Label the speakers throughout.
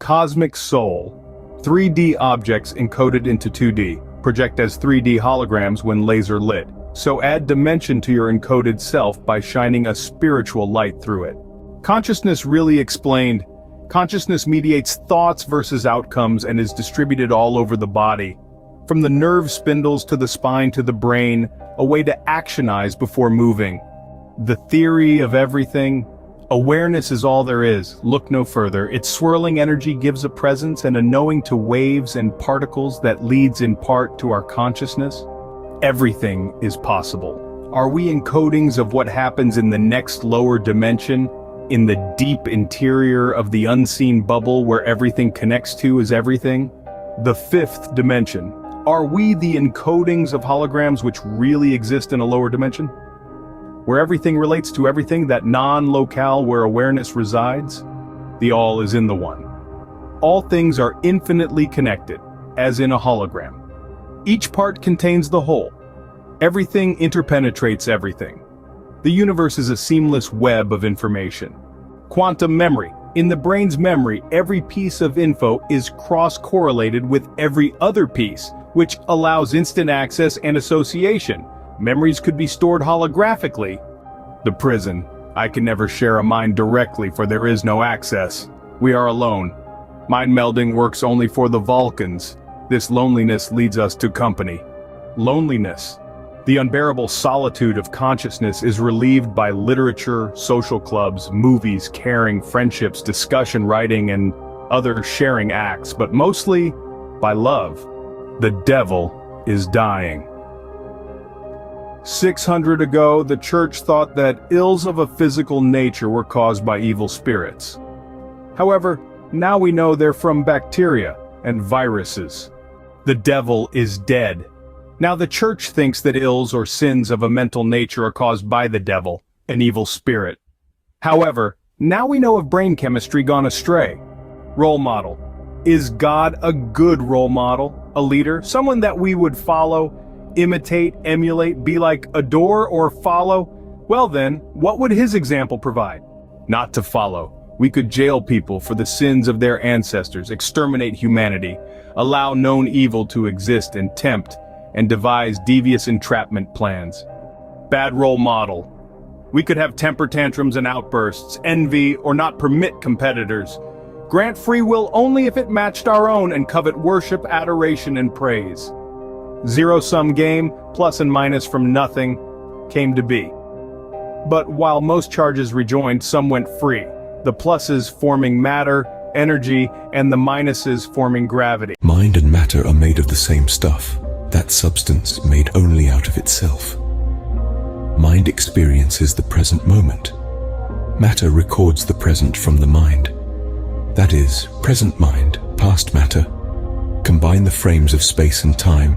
Speaker 1: Cosmic soul. 3D objects encoded into 2D project as 3D holograms when laser lit. So add dimension to your encoded self by shining a spiritual light through it. Consciousness really explained. Consciousness mediates thoughts versus outcomes and is distributed all over the body. From the nerve spindles to the spine to the brain, a way to actionize before moving. The theory of everything. Awareness is all there is, look no further. Its swirling energy gives a presence and a knowing to waves and particles that leads in part to our consciousness. Everything is possible. Are we encodings of what happens in the next lower dimension? In the deep interior of the unseen bubble where everything connects to is everything? The fifth dimension. Are we the encodings of holograms which really exist in a lower dimension? Where everything relates to everything, that non-locale where awareness resides? The all is in the one. All things are infinitely connected, as in a hologram. Each part contains the whole. Everything interpenetrates everything. The universe is a seamless web of information. Quantum memory. In the brain's memory, every piece of info is cross-correlated with every other piece, which allows instant access and association. Memories could be stored holographically. The prison. I can never share a mind directly for there is no access. We are alone. Mind melding works only for the Vulcans. This loneliness leads us to company. Loneliness. The unbearable solitude of consciousness is relieved by literature, social clubs, movies, caring, friendships, discussion, writing, and other sharing acts, but mostly by love. The devil is dying. 600 ago, the church thought that ills of a physical nature were caused by evil spirits. However, now we know they're from bacteria and viruses. The devil is dead. Now the church thinks that ills or sins of a mental nature are caused by the devil, an evil spirit. However, now we know of brain chemistry gone astray. Role model. Is God a good role model, a leader, someone that we would follow, imitate, emulate, be like, adore, or follow? Well then, what would his example provide? Not to follow. We could jail people for the sins of their ancestors, exterminate humanity, allow known evil to exist and tempt, and devise devious entrapment plans. Bad role model. We could have temper tantrums and outbursts, envy, or not permit competitors. Grant free will only if it matched our own and covet worship, adoration, and praise. Zero-sum game, plus and minus from nothing, came to be. But while most charges rejoined, some went free. The pluses forming matter, energy, and the minuses forming gravity.
Speaker 2: Mind and matter are made of the same stuff, that substance made only out of itself. Mind experiences the present moment. Matter records the present from the mind. That is, present mind, past matter. Combine the frames of space and time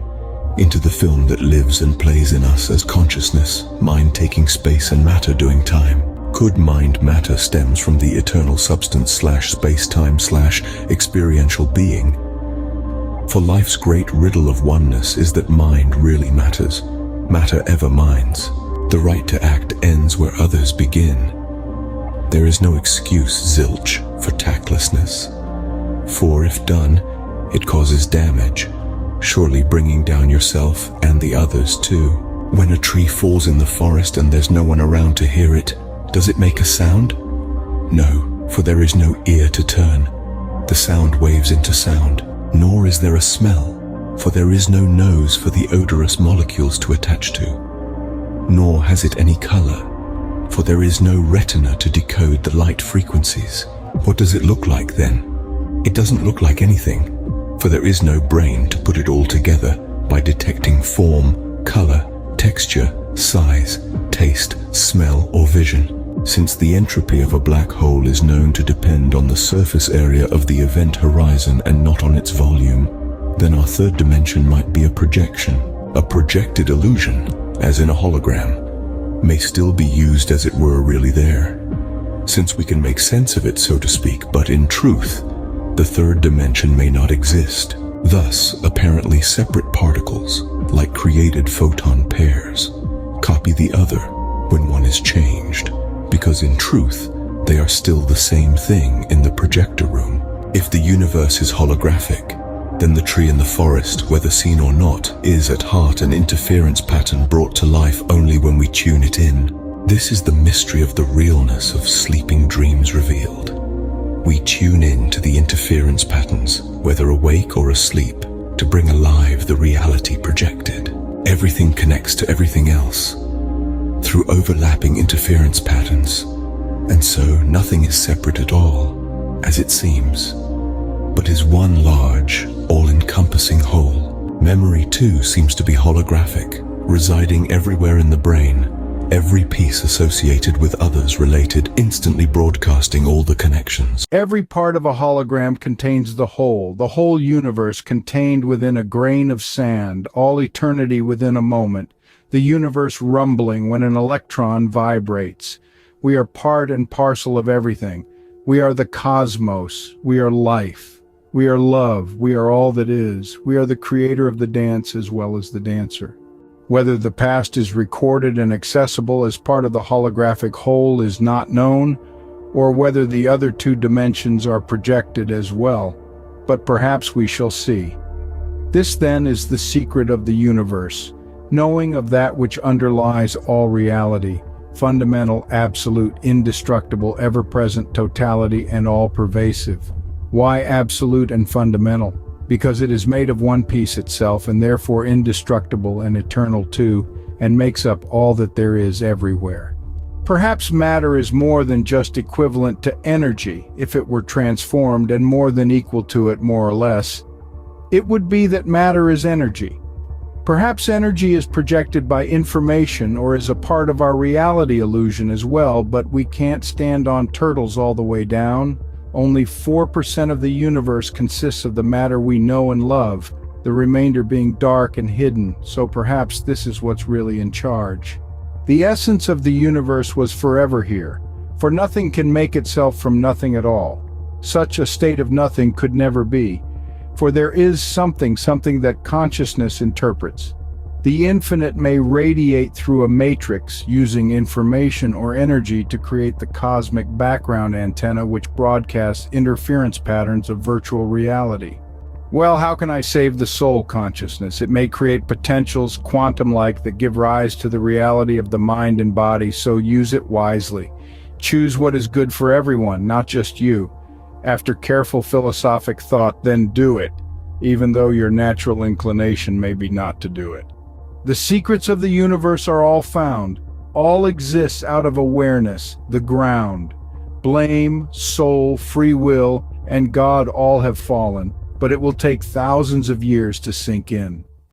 Speaker 2: into the film that lives and plays in us as consciousness, mind taking space and matter doing time. Could mind-matter stems from the eternal substance slash space-time slash experiential being? For life's great riddle of oneness is that mind really matters. Matter ever minds. The right to act ends where others begin. There is no excuse, zilch, for tactlessness. For if done, it causes damage, surely bringing down yourself and the others too. When a tree falls in the forest and there's no one around to hear it, does it make a sound? No, for there is no ear to turn. The sound waves into sound. Nor is there a smell, for there is no nose for the odorous molecules to attach to. Nor has it any color, for there is no retina to decode the light frequencies. What does it look like then? It doesn't look like anything, for there is no brain to put it all together by detecting form, color, texture, size, taste, smell, or vision. Since the entropy of a black hole is known to depend on the surface area of the event horizon and not on its volume, then our third dimension might be a projection. A projected illusion, as in a hologram, may still be used as it were really there, since we can make sense of it, so to speak, but in truth, the third dimension may not exist. Thus, apparently separate particles, like created photon pairs, copy the other when one is changed, because in truth, they are still the same thing in the projector room. If the universe is holographic, then the tree in the forest, whether seen or not, is at heart an interference pattern brought to life only when we tune it in. This is the mystery of the realness of sleeping dreams revealed. We tune in to the interference patterns, whether awake or asleep, to bring alive the reality projected. Everything connects to everything else through overlapping interference patterns, and so nothing is separate at all, as it seems, but is one large, all-encompassing whole. Memory, too, seems to be holographic, residing everywhere in the brain, every piece associated with others related, instantly broadcasting all the connections.
Speaker 1: Every part of a hologram contains the whole universe contained within a grain of sand, all eternity within a moment, the universe rumbling when an electron vibrates. We are part and parcel of everything. We are the cosmos. We are life. We are love. We are all that is. We are the creator of the dance as well as the dancer. Whether the past is recorded and accessible as part of the holographic whole is not known, or whether the other two dimensions are projected as well, but perhaps we shall see. This then is the secret of the universe, knowing of that which underlies all reality, fundamental, absolute, indestructible, ever-present totality and all-pervasive. Why absolute and fundamental? Because it is made of one piece itself and therefore indestructible and eternal too, and makes up all that there is everywhere. Perhaps matter is more than just equivalent to energy, if it were transformed, and more than equal to it more or less. It would be that matter is energy. Perhaps energy is projected by information or is a part of our reality illusion as well, but we can't stand on turtles all the way down. Only 4% of the universe consists of the matter we know and love, the remainder being dark and hidden, so perhaps this is what's really in charge. The essence of the universe was forever here, for nothing can make itself from nothing at all. Such a state of nothing could never be, for there is something that consciousness interprets. The infinite may radiate through a matrix using information or energy to create the cosmic background antenna which broadcasts interference patterns of virtual reality. Well, how can I save the soul consciousness? It may create potentials, quantum-like, that give rise to the reality of the mind and body, so use it wisely. Choose what is good for everyone, not just you. After careful philosophic thought, then do it, even though your natural inclination may be not to do it. The secrets of the universe are all found. All exists out of awareness, the ground. Blame, soul, free will, and God all have fallen, but it will take thousands of years to sink in.